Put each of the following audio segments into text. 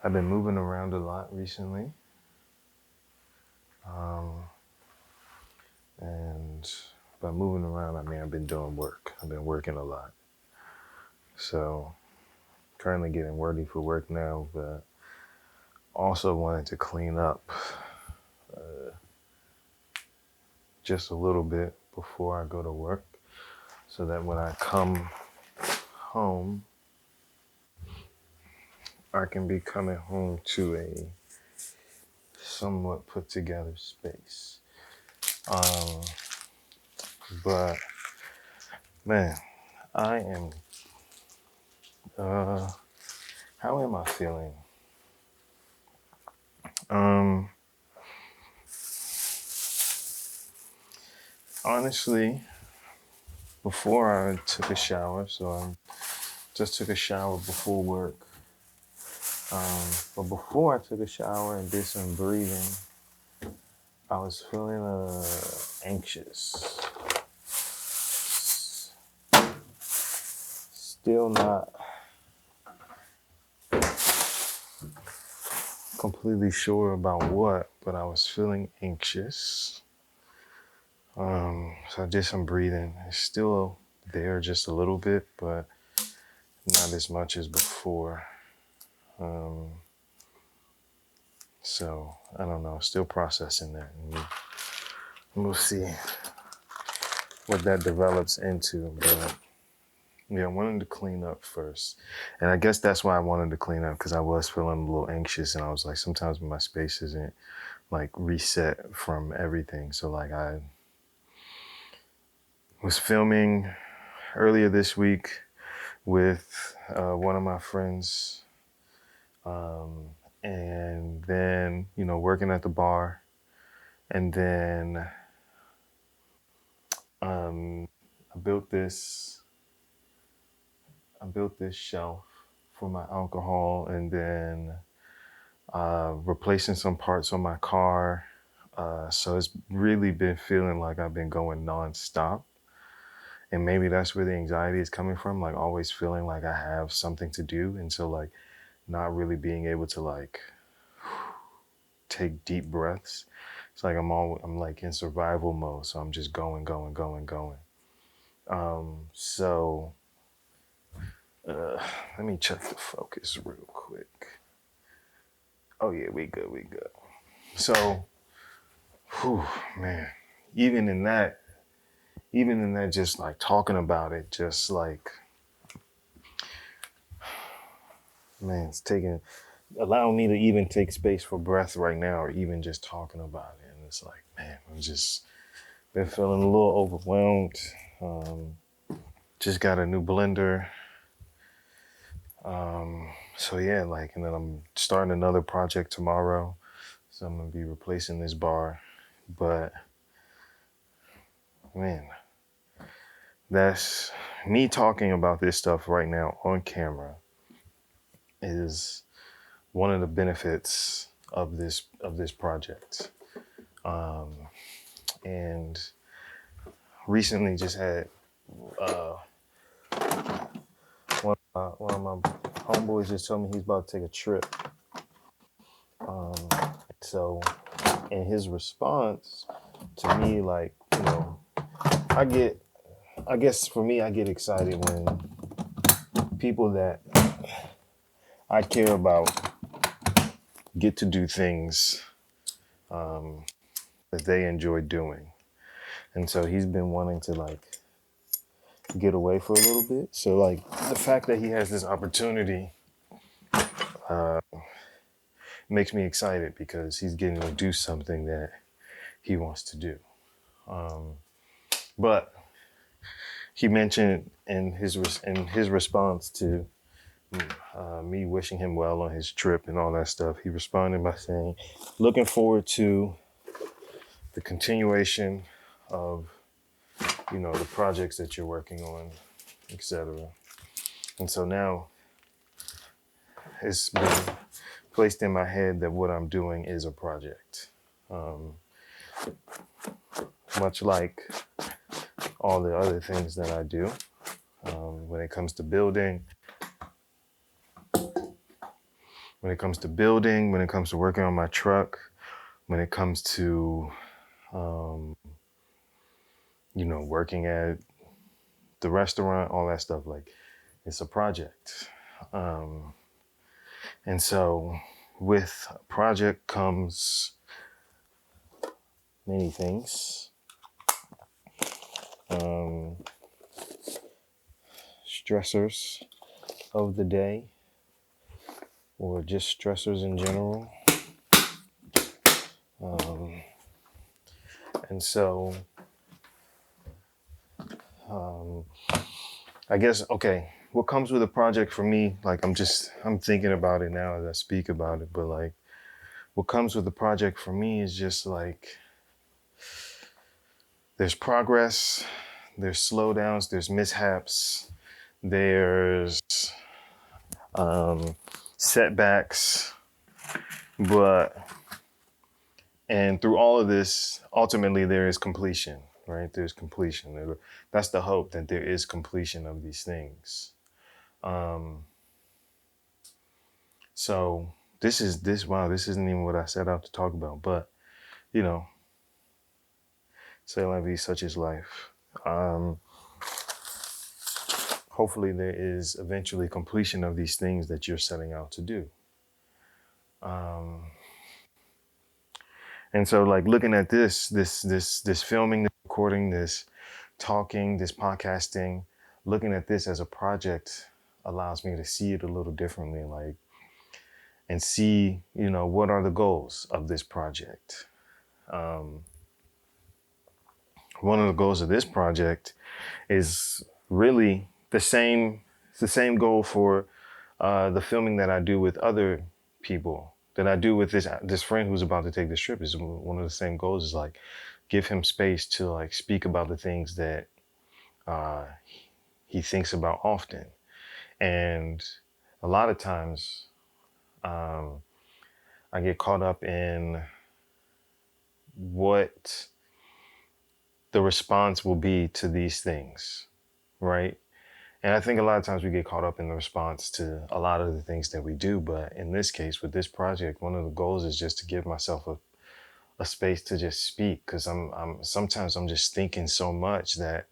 I've been moving around a lot recently. Um, and by moving around, I mean I've been doing work. I've been working a lot. So currently getting ready for work now, but also wanted to clean up just a little bit before I go to work so that when I come home, I can be coming home to a somewhat put together space. Um, but man, I am, uh, how am I feeling? Um, Honestly, before I took a shower, so I just took a shower before work. But before I took a shower and did some breathing, I was feeling anxious. Still not completely sure about what, but I was feeling anxious. So I did some breathing. It's still there just a little bit, but not as much as before. Um, so I don't know, still processing that. And we'll see what that develops into. But yeah, I wanted to clean up first. And I guess that's why I wanted to clean up, because I was feeling a little anxious, and I was like, sometimes my space isn't like reset from everything. So like I was filming earlier this week with one of my friends, um, and then working at the bar, and then um, I built this shelf for my alcohol, and then replacing some parts on my car. So it's really been feeling like I've been going nonstop. And maybe that's where the anxiety is coming from, like always feeling like I have something to do. And so like not really being able to like take deep breaths. It's like I'm like in survival mode. So I'm just going, going, going, going. So let me check the focus real quick. Oh yeah, we good, we good. So, whew, man, even in that, just like talking about it, just like, man, it's allowing me to even take space for breath right now, or even just talking about it. And it's like, man, I'm just been feeling a little overwhelmed. Um, just got a new blender. So yeah, like, and then I'm starting another project tomorrow. So I'm gonna be replacing this bar. But man, that's me talking about this stuff right now on camera is one of the benefits of this project. Um, and recently just had uh, one of my homeboys just told me he's about to take a trip. Um, so in his response to me, like, I get, I guess for me, I get excited when people that I care about get to do things um, that they enjoy doing. And so he's been wanting to like get away for a little bit. So like the fact that he has this opportunity uh, makes me excited because he's getting to do something that he wants to do. Um, but he mentioned in his response to me wishing him well on his trip and all that stuff, he responded by saying, "Looking forward to the continuation of the projects that you're working on, etc." And so now it's been placed in my head that what I'm doing is a project. Um, Much like all the other things that I do. When it comes to building, when it comes to building, when it comes to working on my truck, when it comes to, um, working at the restaurant, all that stuff. Like, it's a project. Um, and so with a project comes many things. Um, stressors of the day, or just stressors in general. Um, and so um, I guess, okay, what comes with a project for me, like I'm thinking about it now as I speak about it, but like what comes with the project for me is just like there's progress, there's slowdowns, there's mishaps, there's um, setbacks, but and through all of this, ultimately there is completion, right? There's completion. That's the hope, that there is completion of these things. Um, so wow, this isn't even what I set out to talk about, but you know, c'est la vie, such is life. Um, hopefully there is eventually completion of these things that you're setting out to do. Um, and so like looking at this filming, this recording, this talking, this podcasting, looking at this as a project allows me to see it a little differently, like, and see, what are the goals of this project. Um, one of the goals of this project is really the same. It's the same goal for the filming that I do with other people, that I do with this friend who's about to take this trip. Is one of the same goals, is like give him space to like speak about the things that uh, he thinks about often. And a lot of times um, I get caught up in what the response will be to these things, right? And I think a lot of times we get caught up in the response to a lot of the things that we do. But in this case, with this project, one of the goals is just to give myself a space to just speak. Because sometimes I'm just thinking so much that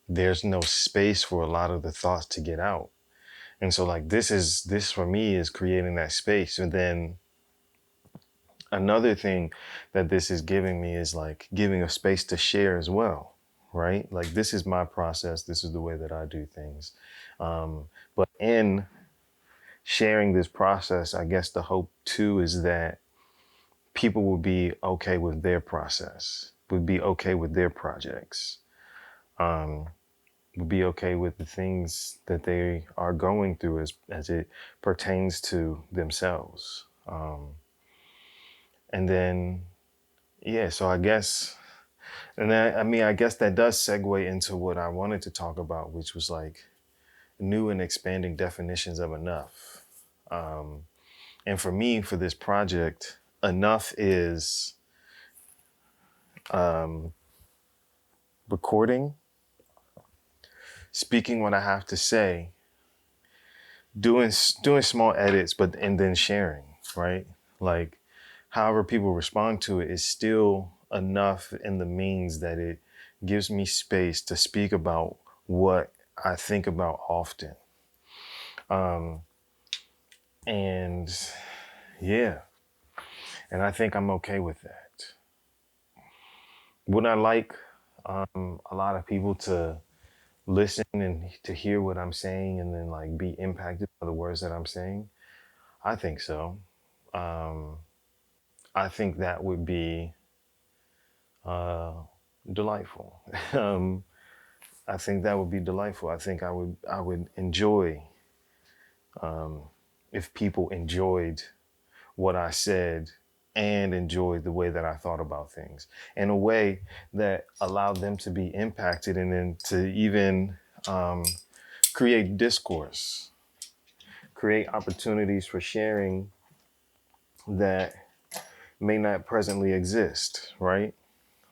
there's no space for a lot of the thoughts to get out. And so like this for me is creating that space. And then another thing that this is giving me is like giving a space to share as well, right? Like this is my process. This is the way that I do things. But in sharing this process, I guess the hope too is that people will be okay with their process, would be okay with their projects, um, would be okay with the things that they are going through as it pertains to themselves. And then, yeah, so I guess, I guess that does segue into what I wanted to talk about, which was like new and expanding definitions of enough. Um, and for me, for this project, enough is um, recording, speaking what I have to say, doing small edits, and then sharing, right? Like, however people respond to it is still enough in the means that it gives me space to speak about what I think about often. Um, and yeah, and I think I'm okay with that. Would I like a lot of people to listen and to hear what I'm saying and then like be impacted by the words that I'm saying? I think so. Um, I think that would be uh, delightful. um, I think that would be delightful. I think I would enjoy if people enjoyed what I said and enjoyed the way that I thought about things in a way that allowed them to be impacted and then to even um, create discourse, create opportunities for sharing that may not presently exist, right?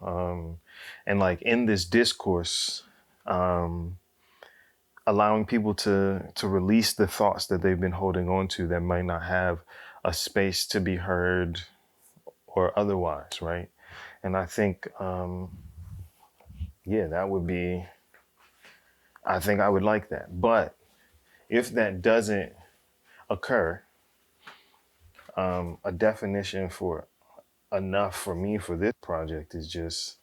And like in this discourse, allowing people to release the thoughts that they've been holding on to that might not have a space to be heard or otherwise, right? And I think, yeah, that would be. I think I would like that. But if that doesn't occur, a definition for enough for me for this project is just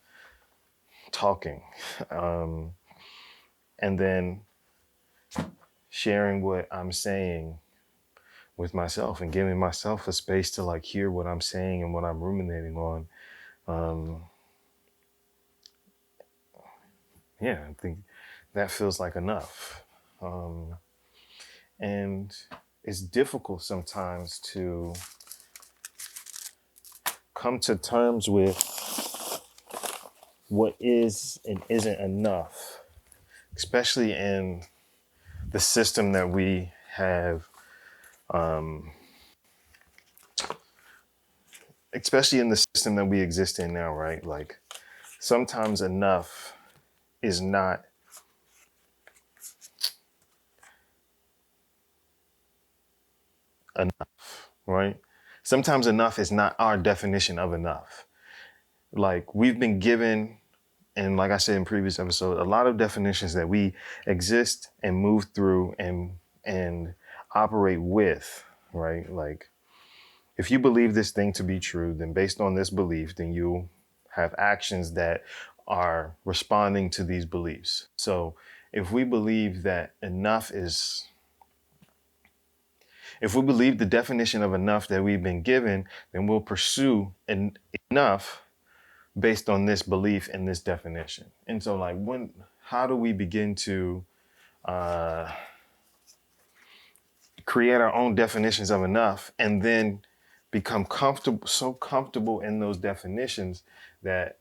talking, um, and then sharing what I'm saying with myself and giving myself a space to like hear what I'm saying and what I'm ruminating on. Um, yeah, I think that feels like enough. Um, and it's difficult sometimes to come to terms with what is and isn't enough, especially in the system that we have, um, especially in the system that we exist in now, right? Like sometimes enough is not enough, right? Sometimes enough is not our definition of enough. Like we've been given, and like I said in previous episode, a lot of definitions that we exist and move through and operate with, right? Like if you believe this thing to be true, then based on this belief, then you have actions that are responding to these beliefs. So if we believe that enough is, if we believe the definition of enough that we've been given, then we'll pursue enough based on this belief and this definition. And so like how do we begin to uh, create our own definitions of enough and then become comfortable, so comfortable in those definitions that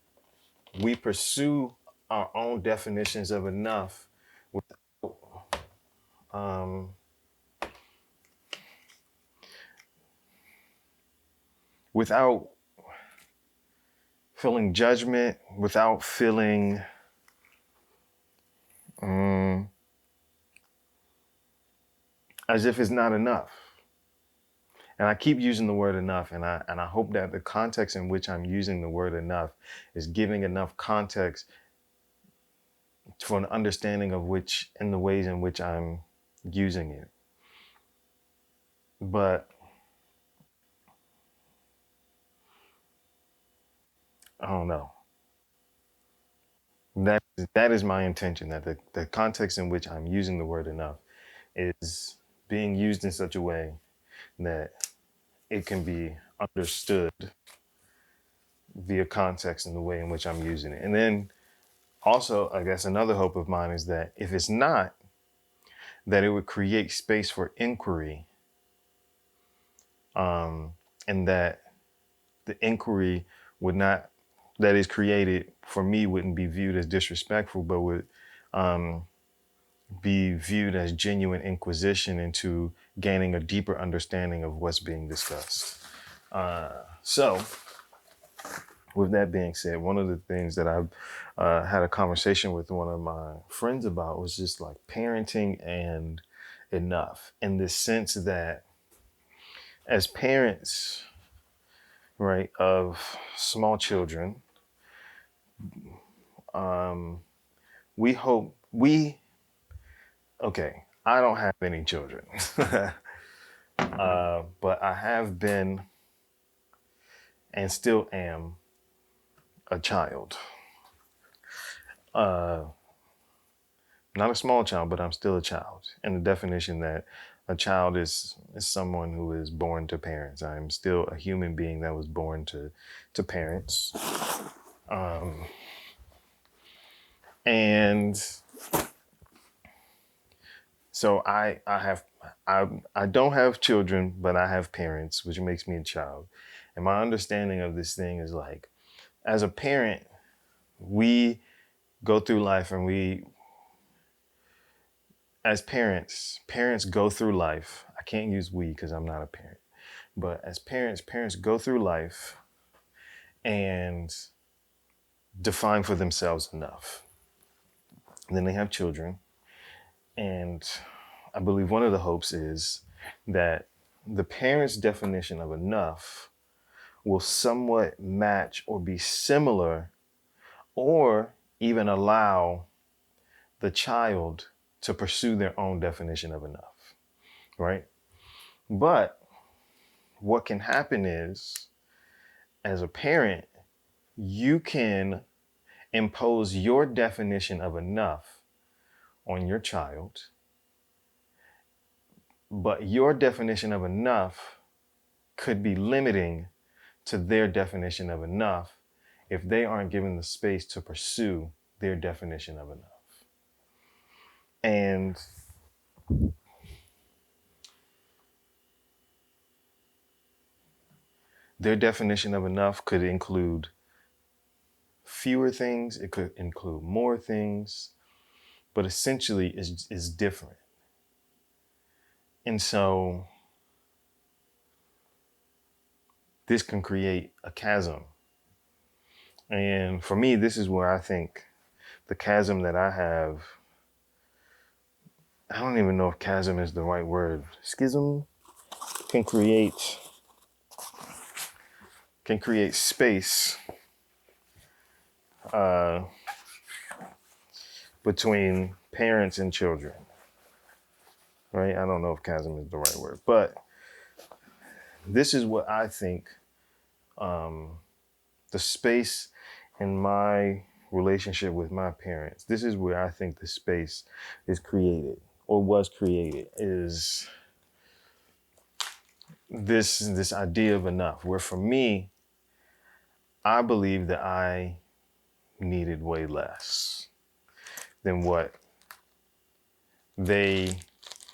we pursue our own definitions of enough without, um, without feeling judgment, without feeling um, as if it's not enough. And I keep using the word enough, and I hope that the context in which I'm using the word enough is giving enough context for an understanding of which and the ways in which I'm using it. But I don't know. That is my intention. That the context in which I'm using the word enough is being used in such a way that it can be understood via context in the way in which I'm using it. And then also, I guess another hope of mine is that if it's not, that it would create space for inquiry, um, and that the inquiry would not, that is created for me, wouldn't be viewed as disrespectful, but would um, be viewed as genuine inquisition into gaining a deeper understanding of what's being discussed. So, with that being said, one of the things that I've had a conversation with one of my friends about was just like parenting and enough, in the sense that as parents, right, of small children, um, we hope we, okay, I don't have any children, but I have been and still am a child. Uh, Not a small child, but I'm still a child. And the definition that a child is someone who is born to parents. I'm still a human being that was born to parents. Um, and so I don't have children, but I have parents, which makes me a child. And my understanding of this thing is like, as a parent, we go through life and we, as parents go through life. I can't use we because I'm not a parent, but as parents go through life and define for themselves enough. And then they have children, And I believe one of the hopes is that the parent's definition of enough will somewhat match or be similar, or even allow the child to pursue their own definition of enough, right? But what can happen is, as a parent, you can impose your definition of enough on your child, but your definition of enough could be limiting to their definition of enough if they aren't given the space to pursue their definition of enough. And their definition of enough could include fewer things, it could include more things, but essentially is different. And so this can create a chasm. And for me, this is where I think the chasm that I have, I don't even know if chasm is the right word. Schism can create space uh, between parents and children, right? I don't know if chasm is the right word, but this is what I think the space in my relationship with my parents, this is where I think the space is created or was created, is this idea of enough, where for me, I believe that I needed way less than what they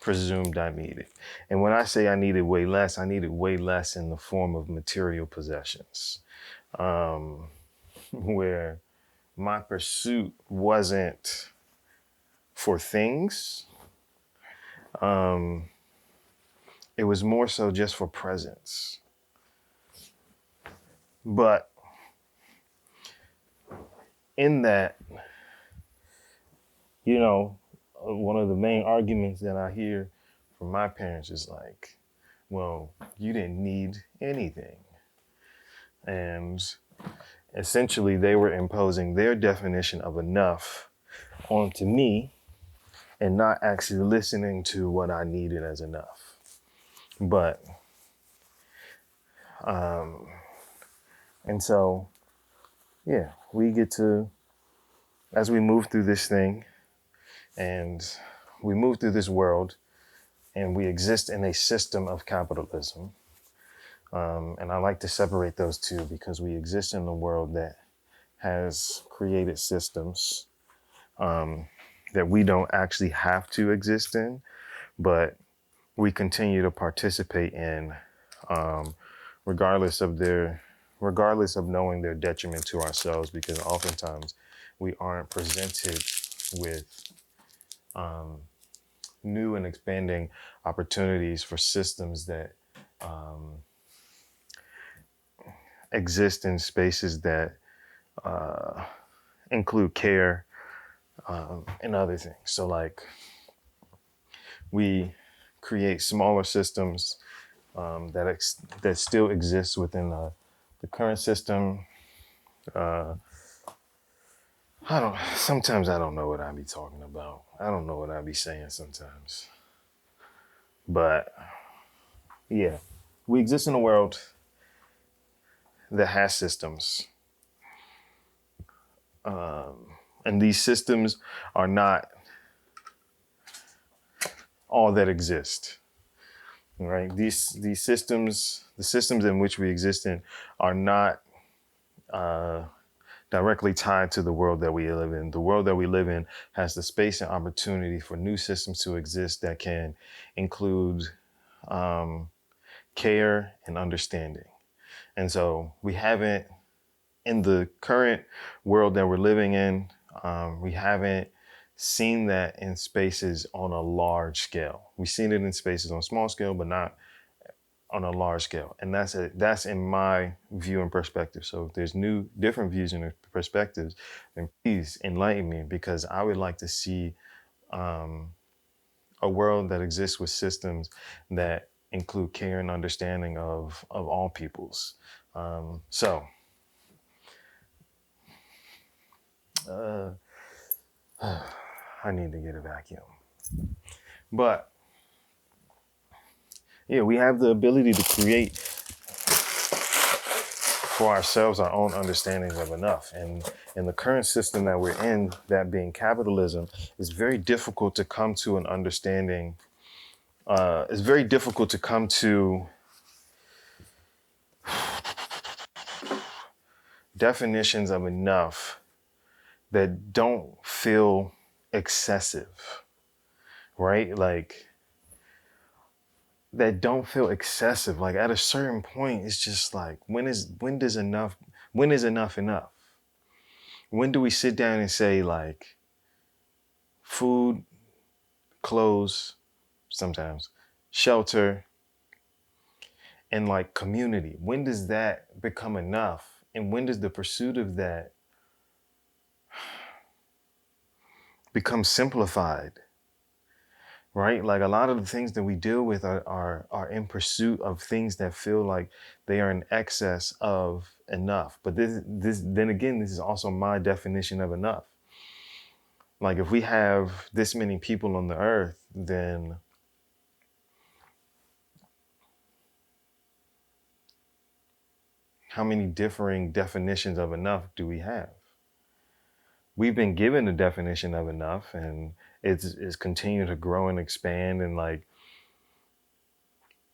presumed I needed. And when I say I needed way less, I needed way less in the form of material possessions, where my pursuit wasn't for things. It was more so just for presence. But in that, one of the main arguments that I hear from my parents is like, well, you didn't need anything. And essentially, they were imposing their definition of enough onto me and not actually listening to what I needed as enough. But, and so, yeah, we get to, as we move through this thing and we move through this world and we exist in a system of capitalism. And I like to separate those two because we exist in a world that has created systems that we don't actually have to exist in, but we continue to participate in, regardless of knowing their detriment to ourselves, because oftentimes we aren't presented with new and expanding opportunities for systems that exist in spaces that include care and other things. So like we create smaller systems that still exist within the current system. Sometimes I don't know what I be talking about. I don't know what I be saying sometimes. But yeah, we exist in a world that has systems. And these systems are not all that exist. Right? These systems, the systems in which we exist in, are not directly tied to the world that we live in. The world that we live in has the space and opportunity for new systems to exist that can include care and understanding. And so we haven't, in the current world that we're living in, we haven't seen that in spaces on a large scale. We've seen it in spaces on a small scale, but not on a large scale. And that's in my view and perspective. So if there's different views and perspectives, then please enlighten me, because I would like to see a world that exists with systems that include care and understanding of all peoples. So uh, I need to get a vacuum. But yeah, we have the ability to create for ourselves our own understandings of enough. And in the current system that we're in, that being capitalism, it's very difficult to come to an understanding. It's very difficult to come to definitions of enough that don't feel excessive, right? Like that don't feel excessive. Like at a certain point, it's just like when is enough enough? When do we sit down and say like food, clothes, sometimes shelter, and like community? When does that become enough? And when does the pursuit of that become simplified? Right? Like a lot of the things that we deal with are in pursuit of things that feel like they are in excess of enough. But this then again, this is also my definition of enough. Like if we have this many people on the earth, then how many differing definitions of enough do we have? We've been given a definition of enough, and it's continuing to grow and expand. And like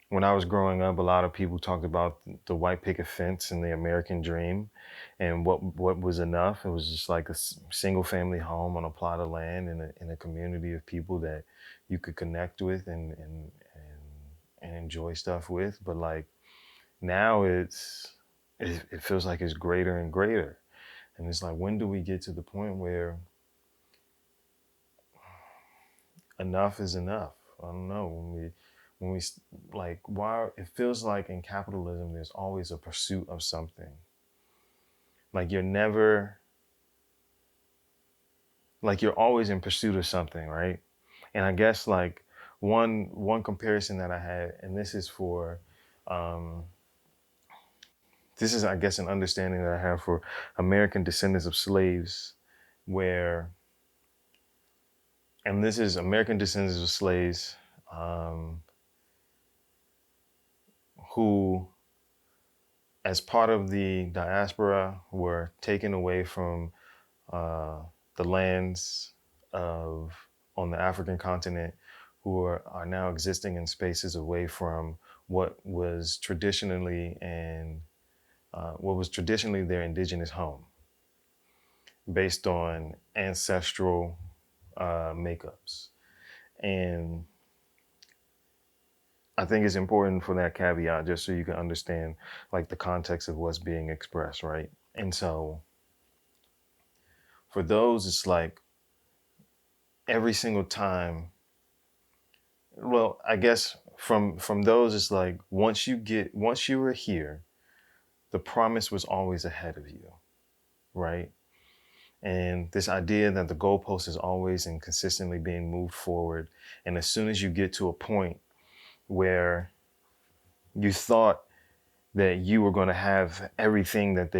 when I was growing up, a lot of people talked about the white picket fence and the American dream, and what was enough. It was just like a single family home on a plot of land in a community of people that you could connect with and enjoy stuff with. But like now, it feels like it's greater and greater, and it's like when do we get to the point where enough is enough? I don't know. When we like why it feels like in capitalism there's always a pursuit of something. Like you're never like you're always in pursuit of something, right? And I guess like one comparison that I had, and um this is I guess an understanding that I have for American descendants of slaves, where and this is American descendants of slaves um, who as part of the diaspora were taken away from uh, the lands of on the African continent, who are now existing in spaces away from what was traditionally their indigenous home, based on ancestral makeups. And I think it's important for that caveat, just so you can understand like the context of what's being expressed, right? And so for those, it's like every single time. Well, I guess from those, it's like once you were here, the promise was always ahead of you, right? And this idea that the goalpost is always and consistently being moved forward, and as soon as you get to a point where you thought that you were going to have everything that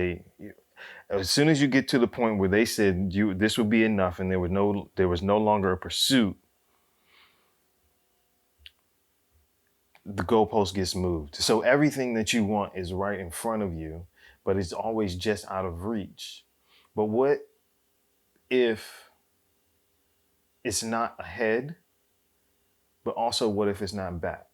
as soon as you get to the point where they said this would be enough, and there was no longer a pursuit, the goalpost gets moved. So everything that you want is right in front of you, but it's always just out of reach. But what if it's not ahead, but also what if it's not back?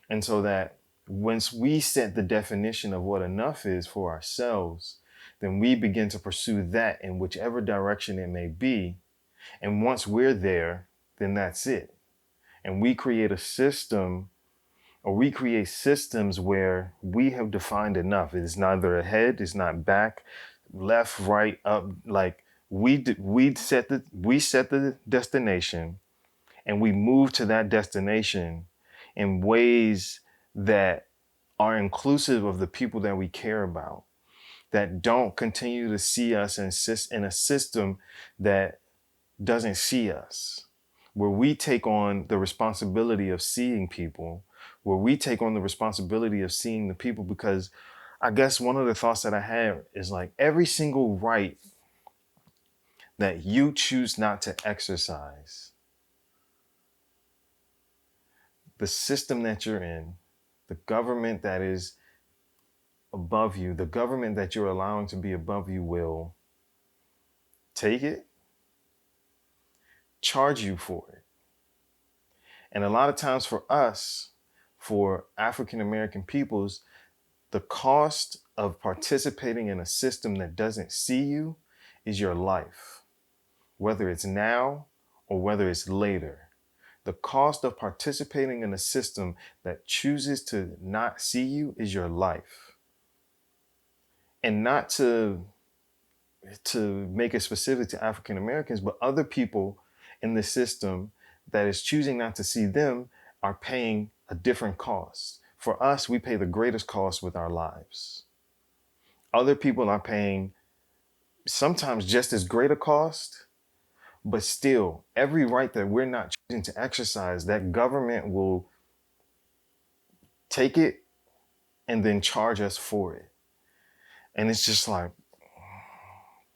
And so that once we set the definition of what enough is for ourselves, then we begin to pursue that in whichever direction it may be. And once we're there, then that's it. And we create a system, or we create systems where we have defined enough. It's neither ahead, it's not back, left, right, up. Like we set the destination, and we move to that destination in ways that are inclusive of the people that we care about, that don't continue to see us in a system that doesn't see us. where we take on the responsibility of seeing people, where we take on the responsibility of seeing the people. Because I guess one of the thoughts that I have is like every single right that you choose not to exercise, the system that you're in, the government that is above you, the government that you're allowing to be above you will take it, charge you for it. And a lot of times for us, for African American peoples, the cost of participating in a system that doesn't see you is your life, whether it's now or whether it's later. The cost of participating in a system that chooses to not see you is your life. And not to make it specific to African Americans, but other people in the system that is choosing not to see them are paying a different cost. For us, we pay the greatest cost with our lives. Other people are paying sometimes just as great a cost, but still, every right that we're not choosing to exercise, that government will take it and then charge us for it. And it's just like,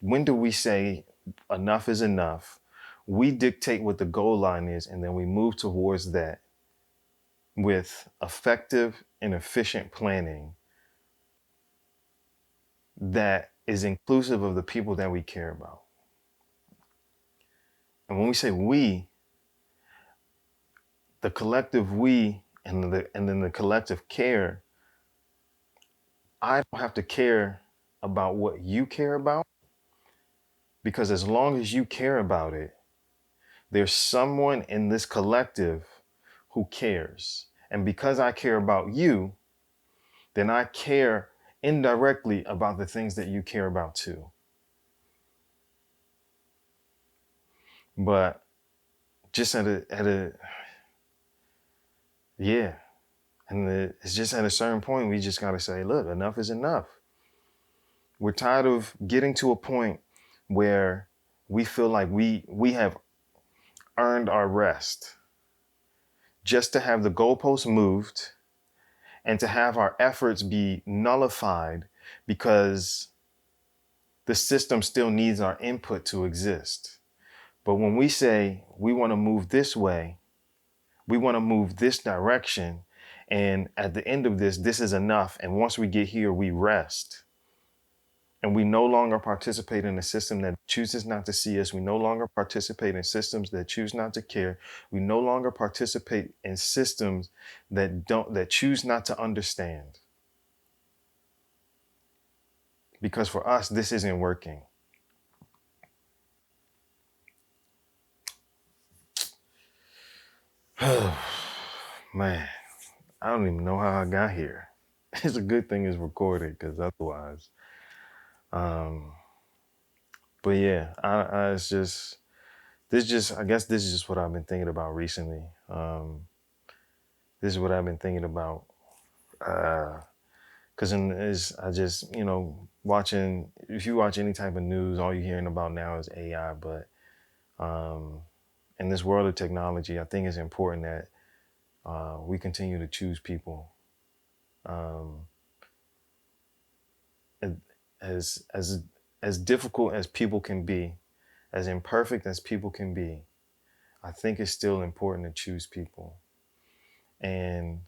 when do we say enough is enough? We dictate what the goal line is, and then we move towards that with effective and efficient planning that is inclusive of the people that we care about. And when we say we, the collective we and then the collective care, I don't have to care about what you care about, because as long as you care about it, there's someone in this collective who cares. And because I care about you, then I care indirectly about the things that you care about too. But just yeah. It's just at a certain point, we just got to say, look, enough is enough. We're tired of getting to a point where we feel like we have earned our rest just to have the goalposts moved and to have our efforts be nullified because the system still needs our input to exist. But when we say we want to move this way, we want to move this direction, and at the end of this, this is enough. And once we get here, we rest. And we no longer participate in a system that chooses not to see us. We no longer participate in systems that choose not to care. We no longer participate in systems that choose not to understand. Because for us, this isn't working. Man, I don't even know how I got here. It's a good thing it's recorded, because otherwise, um, but yeah, it's just I guess this is just what I've been thinking about recently. This is what I've been thinking about, because I just watching. If you watch any type of news, all you're hearing about now is AI. But um, in this world of technology, I think it's important that we continue to choose people. Um, and as difficult as people can be, as imperfect as people can be, I think it's still important to choose people. And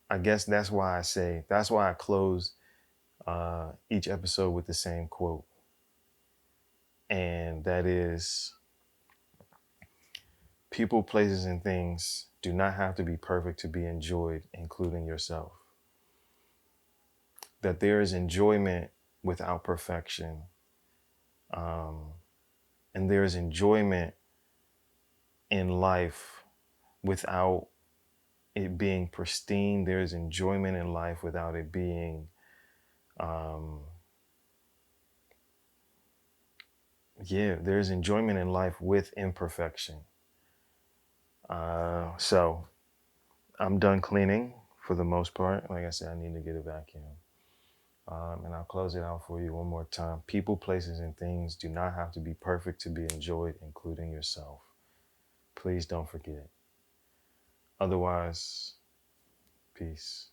I guess that's why I close each episode with the same quote. And that is, people, places, and things do not have to be perfect to be enjoyed, including yourself. That there is enjoyment without perfection. And there is enjoyment in life without it being pristine. There is enjoyment in life without it being, there's enjoyment in life with imperfection. So I'm done cleaning for the most part. Like I said, I need to get a vacuum. And I'll close it out for you one more time. People, places, and things do not have to be perfect to be enjoyed, including yourself. Please don't forget. Otherwise, peace.